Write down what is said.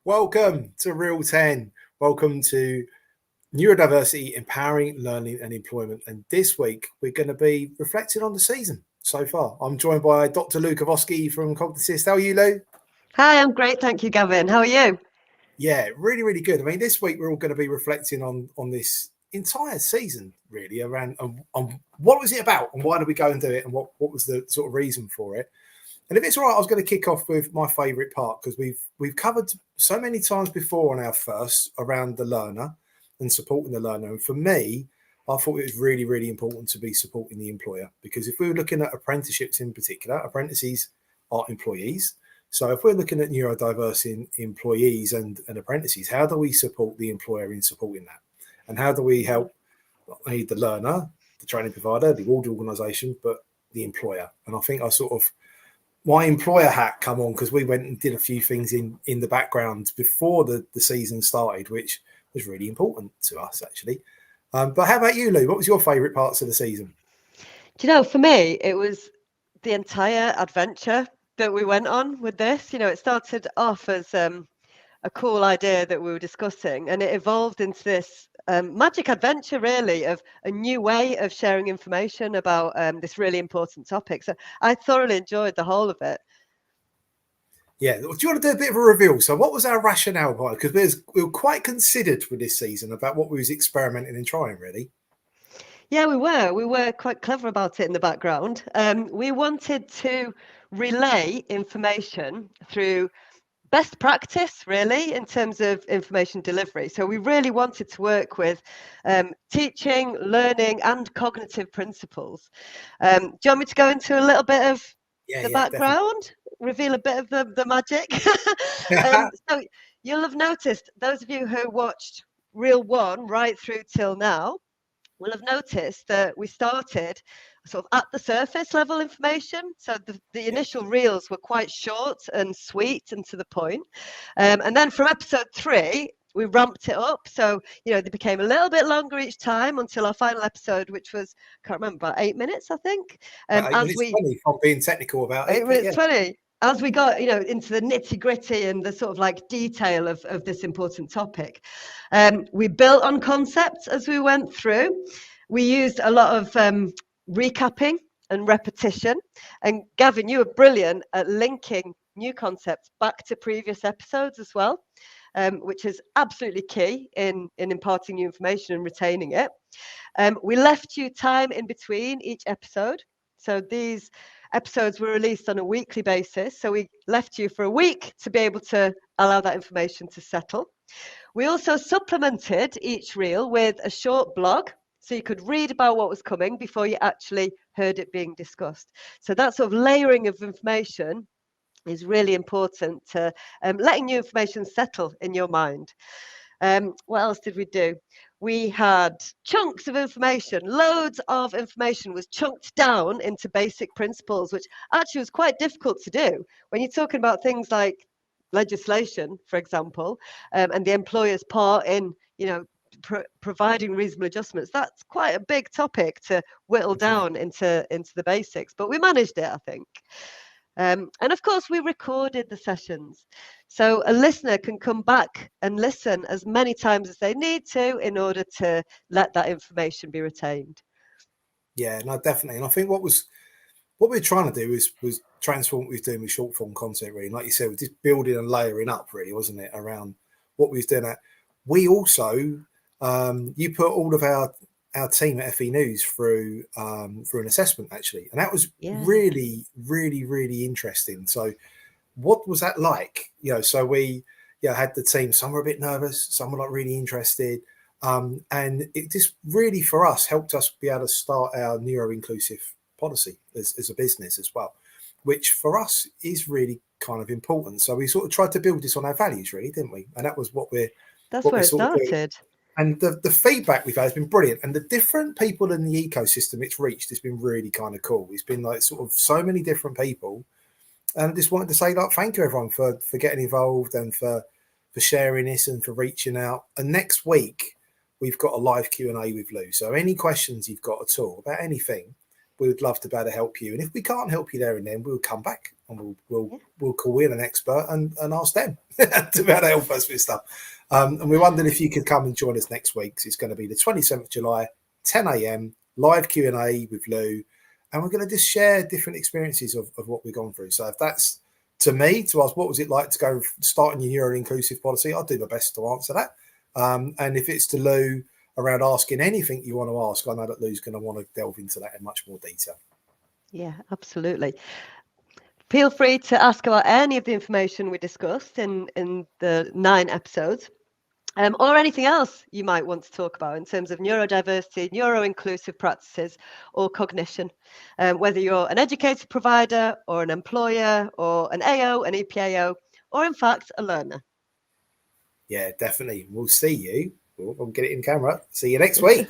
Welcome to Real 10. Welcome to Neurodiversity, Empowering Learning and Employment. And this week, we're going to be reflecting on the season so far. I'm joined by Dr. Lou Kowalski from Cognassist. How are you, Lou? Hi, I'm great. Thank you, Gavin. How are you? Yeah, really, really good. I mean, this week, we're all going to be reflecting on this entire season, really, around on what was it about and why did we go and do it and what was the sort of reason for it. And if it's all right, I was going to kick off with my favourite part because we've covered so many times before on our first around the learner and supporting the learner. And for me, I thought it was really, really important to be supporting the employer because if we were looking at apprenticeships in particular, apprentices are employees. So if we're looking at neurodiverse employees and apprentices, how do we support the employer in supporting that? And how do we help not only the learner, the training provider, the award organisation, but the employer? And I think I sort of my employer hat come on because we went and did a few things in the background before the season started, which was really important to us actually. But how about you, Lou? What was your favourite parts of the season? Do you know, for me, it was the entire adventure that we went on with this. You know, it started off as a cool idea that we were discussing, and it evolved into this magic adventure, really, of a new way of sharing information about this really important topic. So I thoroughly enjoyed the whole of it. Yeah, do you want to do a bit of a reveal? So what was our rationale behind it? Because we were quite considered with this season about what we was experimenting and trying, really. Yeah, we were. We were quite clever about it in the background. We wanted to relay information through best practice, really, in terms of information delivery. So we really wanted to work with teaching, learning, and cognitive principles. Do you want me to go into a little bit of the Yeah, definitely. background, reveal a bit of the magic? So you'll have noticed, those of you who watched Reel 1 right through till now, will have noticed that we started sort of at the surface level information. So the Yeah, initial reels were quite short and sweet and to the point. And then from episode 3, we ramped it up. So, you know, they became a little bit longer each time until our final episode, which was, can't remember, about 8 minutes, I think. about 8 As minutes we, 20 if I'm being technical about it, 8 but minutes yeah. 20. As we got, you know, into the nitty gritty and the sort of like detail of this important topic, we built on concepts as we went through. We used a lot of recapping and repetition. And Gavin, you were brilliant at linking new concepts back to previous episodes as well, which is absolutely key in imparting new information and retaining it. We left you time in between each episode. So these episodes were released on a weekly basis. So we left you for a week to be able to allow that information to settle. We also supplemented each reel with a short blog so you could read about what was coming before you actually heard it being discussed. So that sort of layering of information is really important to letting new information settle in your mind. What else did we do? We had chunks of information, loads of information was chunked down into basic principles, which actually was quite difficult to do. When you're talking about things like legislation, for example, and the employer's part in, you know, providing reasonable adjustments, that's quite a big topic to whittle down into the basics. But we managed it, I think. And of course, we recorded the sessions. So a listener can come back and listen as many times as they need to in order to let that information be retained. Yeah, no, definitely. And I think what we're trying to do was transform what we were doing with short form content, really. Like you said, we're just building and layering up, really, wasn't it, around what we was doing. We also, you put all of our team at FE News through an assessment actually, and that was Yeah. really, really, really interesting. So, what was that like? You know, so we had the team. Some were a bit nervous, some were like really interested. And it just really, for us, helped us be able to start our neuro-inclusive policy as a business as well, which for us is really kind of important. So we sort of tried to build this on our values, really, didn't we? And that was what That's where we're it sort of doing. started. And the feedback we've had has been brilliant. And the different people in the ecosystem it's reached has been really kind of cool. It's been like sort of so many different people. And I just wanted to say, like, thank you everyone for getting involved and for sharing this and for reaching out. And next week we've got a live Q&A with Lou. So any questions you've got at all about anything, we would love to be able to help you. And if we can't help you there and then, we'll come back and we'll call in an expert and ask them to be able to help us with stuff. And we wondered if you could come and join us next week. It's going to be the 27th of July, 10 a.m, live Q&A with Lou. And we're going to just share different experiences of what we've gone through. So if that's to me, to ask what was it like to go starting your neuro-inclusive policy, I'll do my best to answer that. And if it's to Lou around asking anything you want to ask, I know that Lou's going to want to delve into that in much more detail. Yeah, absolutely. Feel free to ask about any of the information we discussed in the 9 episodes. Or anything else you might want to talk about in terms of neurodiversity, neuro-inclusive practices, or cognition. Whether you're an educator provider, or an employer, or an AO, an EPAO, or in fact, a learner. Yeah, definitely. We'll see you. We'll get it in camera. See you next week.